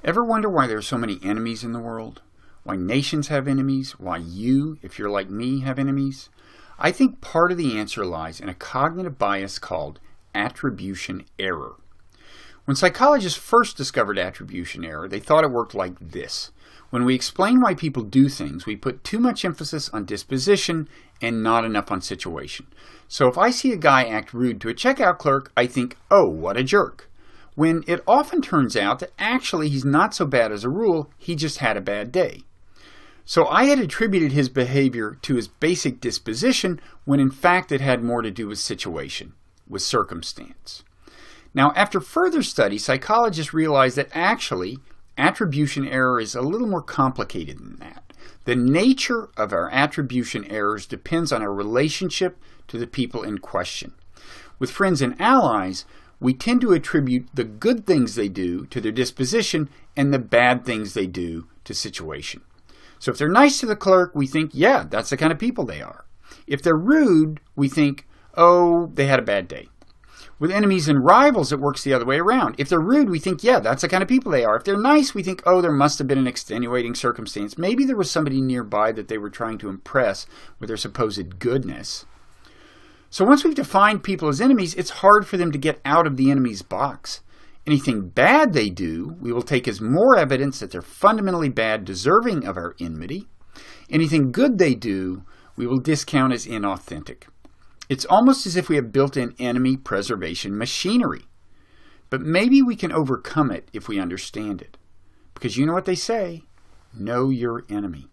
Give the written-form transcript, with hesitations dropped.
Ever wonder why there are so many enemies in the world? Why nations have enemies? Why you, if you're like me, have enemies? I think part of the answer lies in a cognitive bias called attribution error. When psychologists first discovered attribution error, they thought it worked like this. When we explain why people do things, we put too much emphasis on disposition and not enough on situation. So if I see a guy act rude to a checkout clerk, I think, oh, what a jerk. When it often turns out that actually he's not so bad as a rule, he just had a bad day. So I had attributed his behavior to his basic disposition when in fact it had more to do with situation, with circumstance. Now, after further study, psychologists realized that actually attribution error is a little more complicated than that. The nature of our attribution errors depends on our relationship to the people in question. With friends and allies, we tend to attribute the good things they do to their disposition and the bad things they do to situation. So if they're nice to the clerk, we think, yeah, that's the kind of people they are. If they're rude, we think, oh, they had a bad day. With enemies and rivals, it works the other way around. If they're rude, we think, yeah, that's the kind of people they are. If they're nice, we think, oh, there must have been an extenuating circumstance. Maybe there was somebody nearby that they were trying to impress with their supposed goodness. So once we've defined people as enemies, it's hard for them to get out of the enemy's box. Anything bad they do, we will take as more evidence that they're fundamentally bad, deserving of our enmity. Anything good they do, we will discount as inauthentic. It's almost as if we have built-in enemy preservation machinery. But maybe we can overcome it if we understand it. Because you know what they say, know your enemy.